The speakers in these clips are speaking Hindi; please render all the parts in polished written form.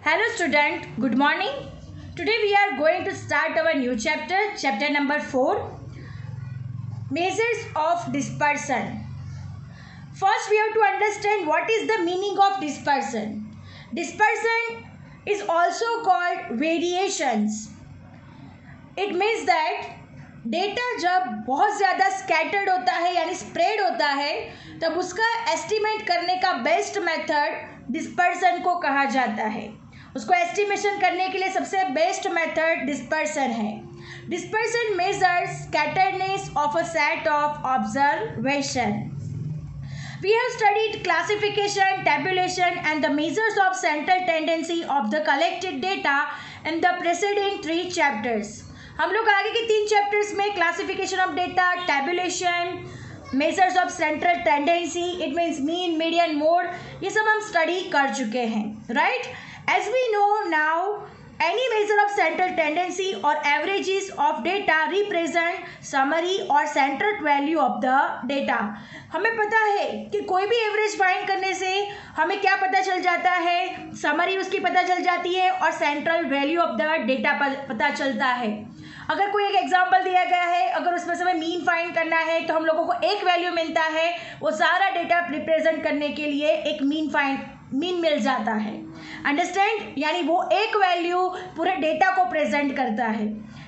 Hello student, good morning. Today we are going to start our new chapter number 4, Measures of Dispersion. First we have to understand what is the meaning of dispersion. Dispersion is also called variations. It means that data जब बहुत ज़्यादा स्कैटर्ड होता है यानी स्प्रेड होता है तब उसका एस्टिमेट करने का बेस्ट मेथड डिस्पर्सन को कहा जाता है. उसको एस्टिमेशन करने के लिए सबसे बेस्ट मेथड डिस्पर्सन है. Dispersion measures scatteredness of a set of observation. We have studied classification, tabulation and the measures of central tendency of the collected data in the preceding 3 chapters. हम लोग आगे के 3 चैप्टर्स में classification of data, tabulation, measures of central tendency, it means mean, median, mode, ये सब हम स्टडी कर चुके हैं. Right, as we know now any measure of central tendency और averages of data represent summary और central value of the data. हमें पता है कि कोई भी एवरेज फाइंड करने से हमें क्या पता चल जाता है, समरी उसकी पता चल जाती है और central value of the data पता चलता है. अगर कोई एक एग्जांपल दिया गया है, अगर उसमें से हमें मीन फाइंड करना है तो हम लोगों को एक वैल्यू मिलता है, वो सारा डेटा रिप्रेजेंट करने के लिए एक मीन मिल जाता है. अंडरस्टैंड, यानी वो एक वैल्यू पूरे डेटा को प्रेजेंट करता है.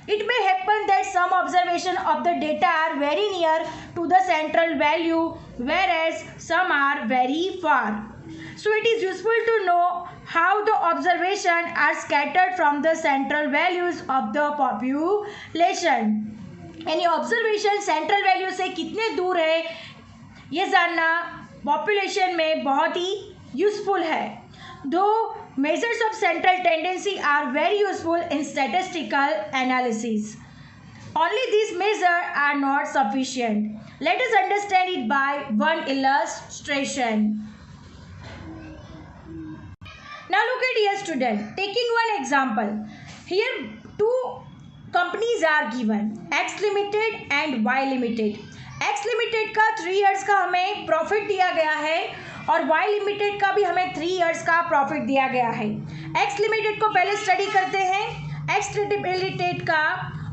It may happen that some observation of the data are very near to the central value whereas some are very far. So it is useful to know how the observation are scattered from the central values of the population. यानी ऑब्जर्वेशन सेंट्रल वैल्यू से कितने दूर है ये जानना पॉपुलेशन में बहुत ही यूजफुल है. दो measures of central tendency are very useful in statistical analysis. Only these measures are not sufficient. Let us understand it by one illustration. Now look at here student, taking one example. Here 2 companies are given, X Limited and Y Limited. X Limited का 3 years का हमें प्रॉफिट दिया गया है और Y Limited का भी हमें 3 years का प्रॉफिट दिया गया है. X Limited को पहले स्टडी करते हैं. X Limited का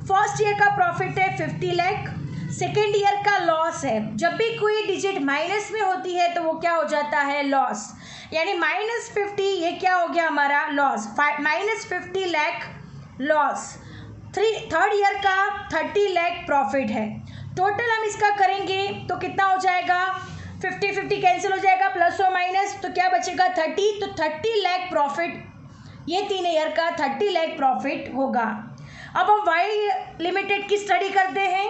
फर्स्ट ईयर का प्रॉफिट है 50 लाख, सेकेंड ईयर का लॉस है. जब भी कोई डिजिट माइनस में होती है तो वो क्या हो जाता है, लॉस. यानी -50, ये क्या हो गया हमारा loss, -50 lakh loss. Third year का 30 लाख प्रॉफिट है. टोटल हम इसका करेंगे तो कितना हो जाएगा, 50-50 कैंसिल हो जाएगा, प्लस और माइनस, तो क्या बचेगा 30. तो 30 लाख प्रॉफिट, ये 3 ईयर का 30 लाख प्रॉफिट होगा. अब हम वाई लिमिटेड की स्टडी करते हैं.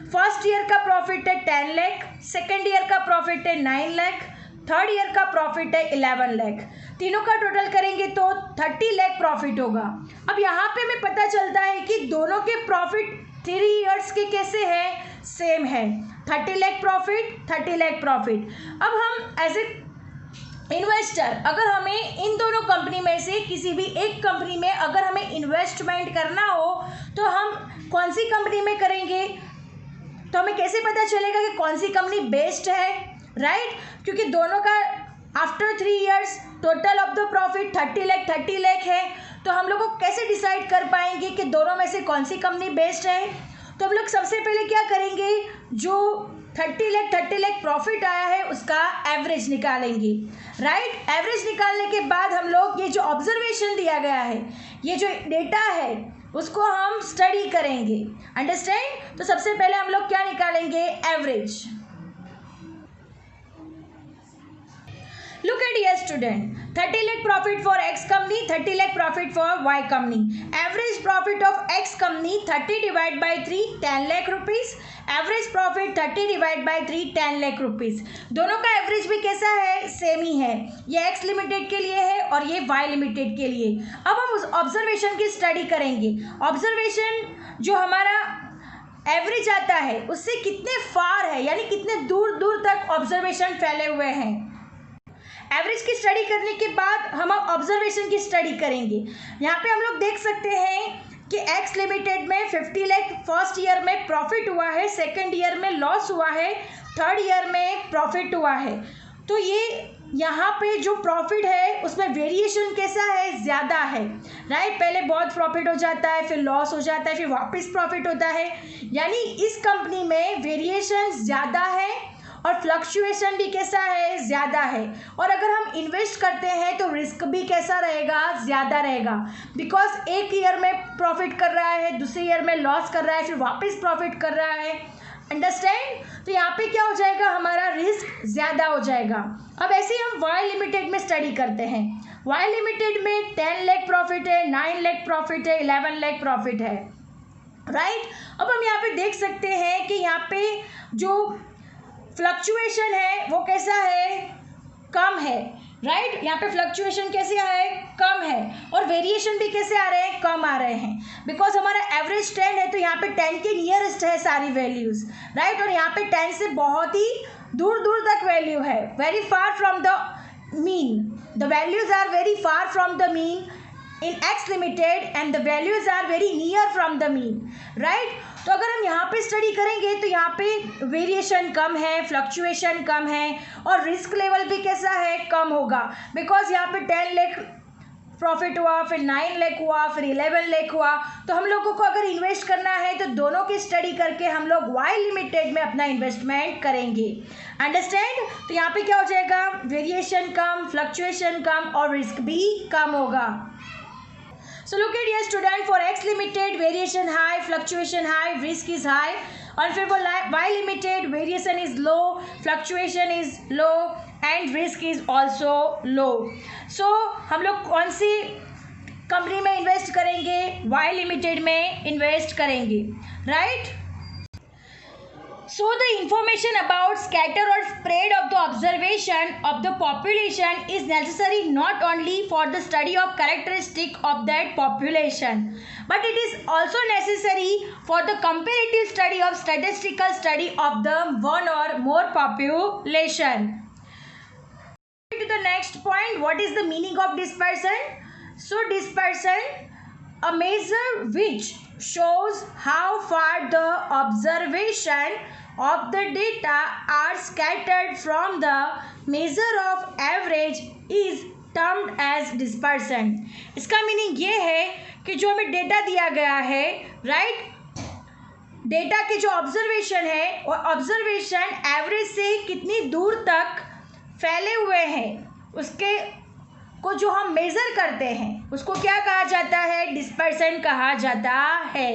फर्स्ट ईयर का प्रॉफिट है 10 लाख, सेकेंड ईयर का प्रॉफिट है 9 लाख, थर्ड ईयर का प्रॉफिट है 11 लाख. तीनों का टोटल करेंगे तो 30 लाख प्रॉफिट होगा. अब यहाँ पे हमें पता चलता है कि दोनों के प्रॉफिट 3 ईयर्स के कैसे हैं, सेम है. 30 लाख प्रॉफिट, 30 लाख प्रॉफिट. अब हम एज ए इन्वेस्टर अगर हमें इन दोनों कंपनी में से किसी भी एक कंपनी में अगर हमें इन्वेस्टमेंट करना हो तो हम कौन सी कंपनी में करेंगे, तो हमें कैसे पता चलेगा कि कौन सी कंपनी बेस्ट है, राइट. क्योंकि दोनों का after 3 years total of the profit 30 lakh है, तो हम लोग को कैसे डिसाइड कर पाएंगे कि दोनों में से कौन सी कंपनी बेस्ट है. तो हम लोग सबसे पहले क्या करेंगे, जो 30 लाख प्रॉफिट आया है उसका एवरेज निकालेंगे, राइट. एवरेज निकालने के बाद हम लोग ये जो ऑब्जर्वेशन दिया गया है, ये जो डेटा है उसको हम स्टडी करेंगे. अंडरस्टैंड. तो सबसे पहले हम लोग क्या निकालेंगे, average. Look at here student, 30 lakh profit for X company, 30 lakh profit for Y company. Average profit of X company 30 divided by 3, 10 lakh rupees. Average profit 30 divided by 3, 10 lakh rupees. दोनों का एवरेज भी कैसा है, सेम ही है. ये X लिमिटेड के लिए है और ये Y लिमिटेड के लिए. अब हम उस ऑब्जर्वेशन की स्टडी करेंगे. ऑब्जर्वेशन जो हमारा एवरेज आता है उससे कितने फार है, यानी कितने दूर दूर तक ऑब्जर्वेशन फैले हुए हैं. एवरेज की स्टडी करने के बाद हम ऑब्जर्वेशन की स्टडी करेंगे. यहाँ पे हम लोग देख सकते हैं कि एक्स लिमिटेड में 50 लाख फर्स्ट ईयर में प्रॉफिट हुआ है, सेकेंड ईयर में लॉस हुआ है, थर्ड ईयर में प्रॉफिट हुआ है. तो ये यहाँ पे जो प्रॉफिट है उसमें वेरिएशन कैसा है, ज़्यादा है, राइट। पहले बहुत प्रॉफिट हो जाता है, फिर लॉस हो जाता है, फिर वापस प्रॉफिट होता है। यानी इस कंपनी में वेरिएशन ज़्यादा है और फ्लक्चुएशन भी कैसा है, ज़्यादा है। और अगर हम इन्वेस्ट करते हैं तो रिस्क भी कैसा रहेगा, ज़्यादा रहेगा। बिकॉज एक ईयर में प्रॉफिट कर रहा है, दूसरे ईयर में लॉस कर रहा है, फिर वापस प्रॉफिट कर रहा है। अंडरस्टैंड। तो यहाँ पे क्या हो जाएगा, हमारा रिस्क ज़्यादा हो जाएगा। अब ऐसे ही हम वाई लिमिटेड में स्टडी करते हैं। वाई लिमिटेड में 10 लाख प्रॉफिट है, 9 लाख प्रॉफिट है, 11 लाख प्रॉफिट है, राइट। अब हम यहाँ पे देख सकते हैं कि यहाँ पे जो फ्लक्चुएशन है वो कैसा है, कम है, राइट। यहाँ पे फ्लक्चुएशन कैसे है, कम है, और वेरिएशन भी कैसे आ रहे हैं, कम आ रहे हैं। बिकॉज हमारा एवरेज 10 है तो यहाँ पे 10 के नियरेस्ट है सारी वैल्यूज, राइट। और यहाँ पे 10 से बहुत ही दूर दूर तक वैल्यू है, very far from the mean. The values are very far from the mean in X limited and the values are very near from the mean, right। तो अगर हम यहाँ पे स्टडी करेंगे तो यहाँ पे वेरिएशन कम है, फ्लक्चुएशन कम है, और रिस्क लेवल भी कैसा है, कम होगा। बिकॉज यहाँ पे 10 लाख प्रॉफिट हुआ, फिर 9 लाख हुआ, फिर 11 लाख हुआ। तो हम लोगों को अगर इन्वेस्ट करना है तो दोनों की स्टडी करके हम लोग वाई लिमिटेड में अपना इन्वेस्टमेंट करेंगे। अंडरस्टैंड। तो यहाँ पे क्या हो जाएगा, वेरिएशन कम, फ्लक्चुएशन कम, और रिस्क भी कम होगा। So look at here student, for X limited variation high, fluctuation high, risk is high, और फिर वो Y limited variation is low, fluctuation is low and risk is also low। So हम लोग कौन सी कंपनी में इन्वेस्ट करेंगे, Y limited में इन्वेस्ट करेंगे, right. So the information about scatter or spread of the observation of the population is necessary not only for the study of characteristic of that population, but it is also necessary for the comparative study of statistical study of the one or more population। To the next point, what is the meaning of dispersion? So dispersion, a measure which shows how far the observation of the data are scattered from the measure of average is termed as dispersion। इसका मीनिंग ये है कि जो हमें डेटा दिया गया है, राइट, डेटा की जो ऑब्जर्वेशन है वो ऑब्जर्वेशन एवरेज से कितनी दूर तक फैले हुए हैं उसके को जो हम मेज़र करते हैं उसको क्या कहा जाता है, डिस्पर्सन कहा जाता है।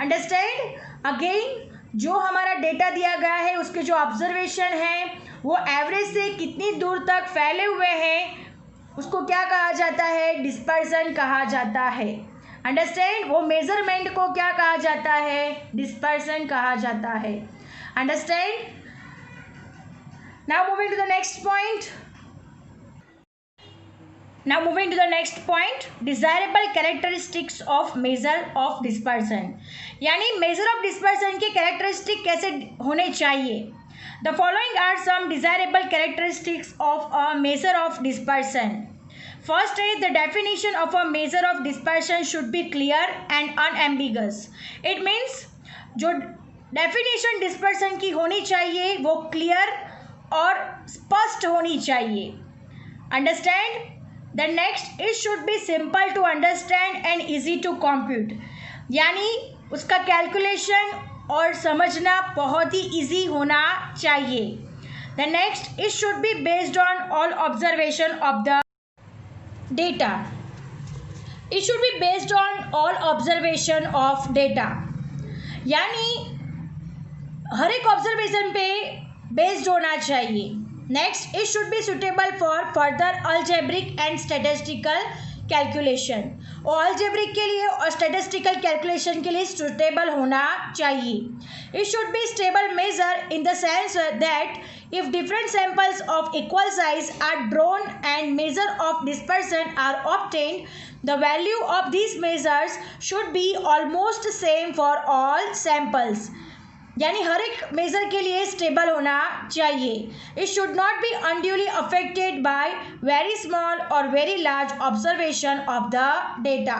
अंडरस्टैंड। अगेन, जो हमारा डेटा दिया गया है उसके जो ऑब्जर्वेशन है वो एवरेज से कितनी दूर तक फैले हुए हैं उसको क्या कहा जाता है, डिस्पर्सन कहा जाता है। अंडरस्टैंड। वो मेजरमेंट को क्या कहा जाता है, डिस्पर्सन कहा जाता है। Understand. Now moving to the next point. Now moving to the next point, desirable characteristics of measure of dispersion। यानी measure of dispersion के characteristic कैसे होने चाहिए। The following are some desirable characteristics of a measure of dispersion। First is the definition of a measure of dispersion should be clear and unambiguous। It means जो definition dispersion की होनी चाहिए वो clear और स्पष्ट होनी चाहिए। Understand? The next, it should be simple to understand and easy to compute। यानी उसका कैलकुलेशन और समझना बहुत ही इजी होना चाहिए। The next, it should be based on all observation of the data। It should be based on all observation of data। यानी हर एक ऑब्जर्वेशन पे बेस्ड होना चाहिए। Next, it should be suitable for further algebraic and statistical calculation। और algebraic के लिए और statistical calculation के लिए suitable होना चाहिए। It should be stable measure in the sense that if different samples of equal size are drawn and measure of dispersion are obtained, the value of these measures should be almost same for all samples। यानी हर एक मेजर के लिए स्टेबल होना चाहिए। It should not be unduly affected by very small और very large observation of the data.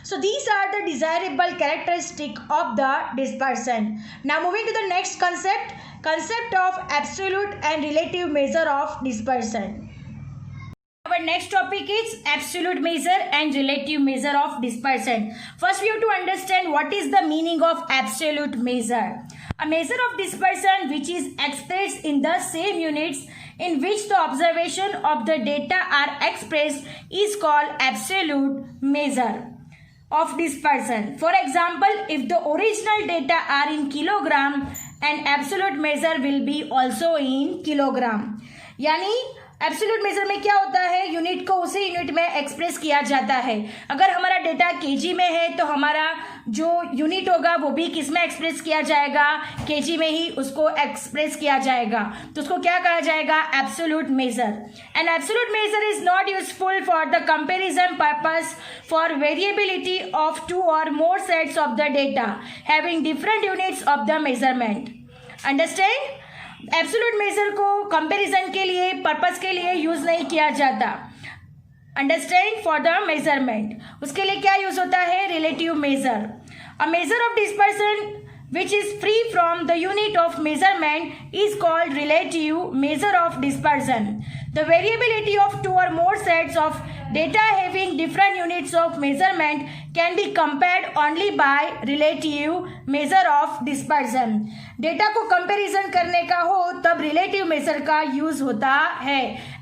So these are the desirable characteristic of the dispersion. Now moving to the next concept, concept of absolute and relative measure of dispersion. our next topic is absolute measure and relative measure of dispersion. First we have to understand what is the meaning of absolute measure. A measure of dispersion which is expressed in the same units in which the observation of the data are expressed is called absolute measure of dispersion. For example, if the original data are in kilogram and absolute measure will be also in kilogram. यानी एब्सोल्यूट मेजर में क्या होता है, यूनिट को उसी यूनिट में एक्सप्रेस किया जाता है. अगर हमारा डेटा केजी में है तो हमारा जो यूनिट होगा वो भी किस में एक्सप्रेस किया जाएगा, केजी में ही उसको एक्सप्रेस किया जाएगा. तो उसको क्या कहा जाएगा, absolute measure. And absolute measure is not useful for the comparison purpose for variability of two और more sets of the data having different units of the measurement. Understand. Absolute measure को कंपैरिजन के लिए पर्पस के लिए यूज नहीं किया जाता. अंडरस्टैंड. फॉर द मेजरमेंट उसके लिए क्या यूज होता है, relative major. A major of dispersion which is free from the unit of measurement is called relative measure of dispersion. The variability of two or more sets of data having different units of measurement can be compared only by relative measure of dispersion. Data को कंपैरिजन करने का हो तब रिलेटिव मेजर का यूज होता है.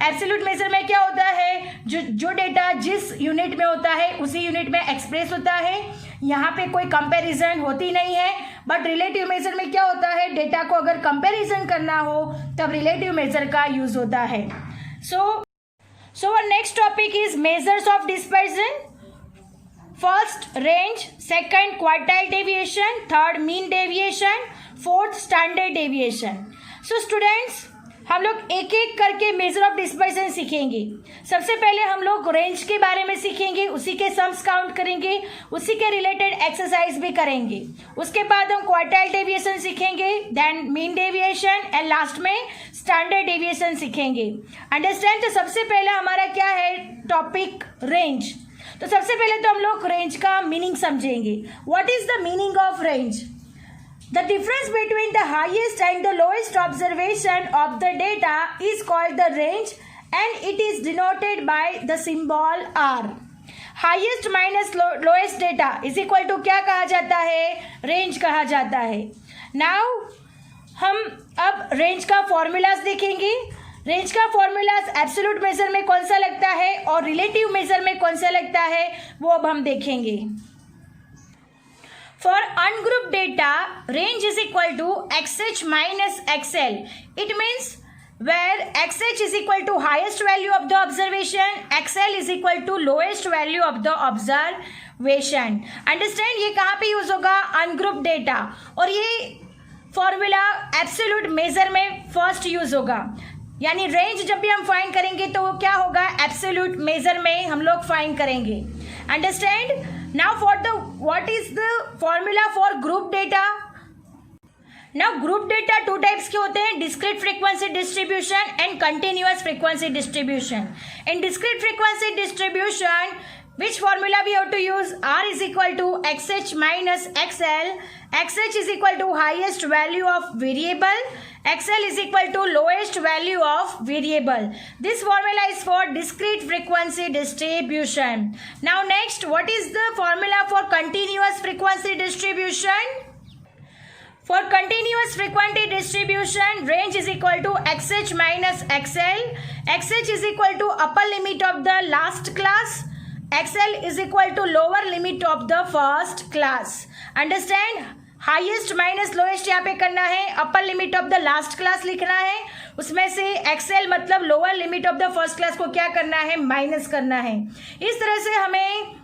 एब्सोल्यूट मेजर में क्या होता है, जो डेटा जिस यूनिट में होता है उसी यूनिट में एक्सप्रेस होता है. यहाँ पे कोई कंपैरिजन होती नहीं है. बट रिलेटिव मेजर में क्या होता है, डेटा को अगर कंपैरिजन करना हो तब रिलेटिव मेजर का यूज होता है. So our next topic is measures of dispersion. First range, second quartile deviation, third mean deviation, fourth standard deviation. So students, हम लोग एक एक करके मेजर ऑफ डिस्पर्सन सीखेंगे. सबसे पहले हम लोग रेंज के बारे में सीखेंगे, उसी के सम्स काउंट करेंगे, उसी के रिलेटेड एक्सरसाइज भी करेंगे. उसके बाद हम क्वार्टाइल डेविएशन सीखेंगे, then mean deviation and last में स्टैंडर्ड डेविएशन सीखेंगे. अंडरस्टैंड. तो सबसे पहले हमारा क्या है टॉपिक, रेंज. तो सबसे पहले तो हम लोग रेंज का मीनिंग समझेंगे. What is the meaning of range? The difference between the highest and the lowest observation of the data is called the range and it is denoted by the symbol R. Highest minus lowest data is equal to क्या कहा जाता है, रेंज कहा जाता है. Now हम अब रेंज का फॉर्मूलाज देखेंगे. रेंज का फॉर्मूलाज एब्सोल्यूट मेजर में कौन सा लगता है और रिलेटिव मेजर में कौन सा लगता है वो अब हम देखेंगे. For ungrouped data, range is equal to XH minus XL. It means where XH is equal to highest value of the observation, XL is equal to lowest value of the observation. Understand? ये कहाँ पे यूज होगा, ungrouped data. और ये फॉर्मूला एब्सोल्यूट मेजर में फर्स्ट यूज होगा. यानी रेंज जब भी हम फाइंड करेंगे तो वो क्या होगा, एब्सोल्यूट मेजर में हम लोग फाइंड करेंगे. Understand. Now what is the formula for group data? Now group data two types के होते हैं, discrete frequency distribution and continuous frequency distribution. In discrete frequency distribution, which formula we have to use? R is equal to XH minus XL. XH is equal to highest value of variable. XL is equal to lowest value of variable. This formula is for discrete frequency distribution. Now next, what is the formula for continuous frequency distribution? For continuous frequency distribution, range is equal to XH minus XL. XH is equal to upper limit of the last class. XL is equal to lower limit of the first class. Understand? Highest minus lowest यहाँ पे करना है, upper limit of the last class लिखना है, उसमें से एक्सेल मतलब lower limit of the first class को क्या करना है, माइनस करना है. इस तरह से हमें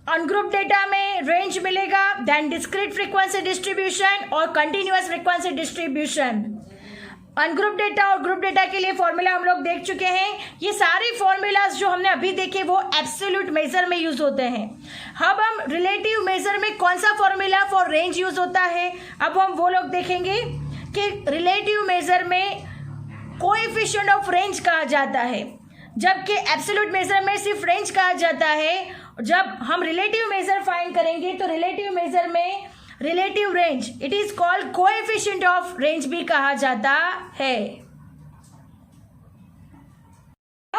अनग्रुप डेटा में रेंज मिलेगा, देन डिस्क्रीट फ्रीक्वेंसी डिस्ट्रीब्यूशन और continuous frequency distribution. Ungroup data और ग्रुप डेटा के लिए फॉर्मूला हम लोग देख चुके हैं. ये सारे फॉर्मूलाज जो हमने अभी देखे वो एब्सोल्यूट मेजर में यूज होते हैं. अब हम रिलेटिव मेजर में कौन सा फॉर्मूला फॉर रेंज यूज होता है अब हम वो लोग देखेंगे कि रिलेटिव मेजर में कोएफिशिएंट ऑफ रेंज कहा जाता है, जबकि एब्सोल्यूट मेजर में सिर्फ रेंज कहा जाता है. जब हम रिलेटिव मेजर फाइंड करेंगे तो रिलेटिव मेजर में relative range it is called coefficient of range भी कहा जाता है.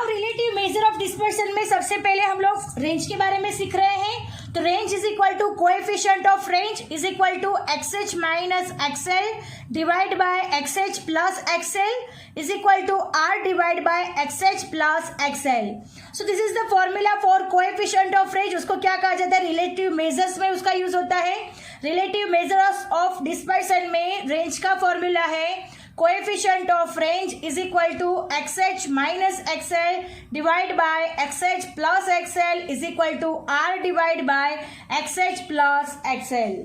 Now relative measure of dispersion में सबसे पहले हम लोग रेंज के बारे में सीख रहे हैं। तो range is equal to coefficient of range is equal to XH minus XL divide by XH plus XL is equal to R divide by XH plus XL। So this is the formula for coefficient of range. उसको क्या कहा जाता है, रिलेटिव मेजर्स में उसका यूज होता है। रिलेटिव मेजर्स ऑफ डिस्पर्सन में रेंज का फॉर्मूला है coefficient of range is equal to XH minus XL divide by XH plus XL is equal to R divide by XH plus XL।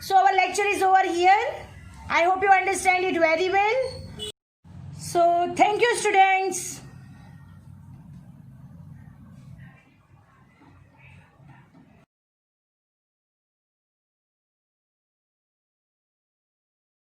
So our lecture is over here. I hope you understand it very well. So thank you students.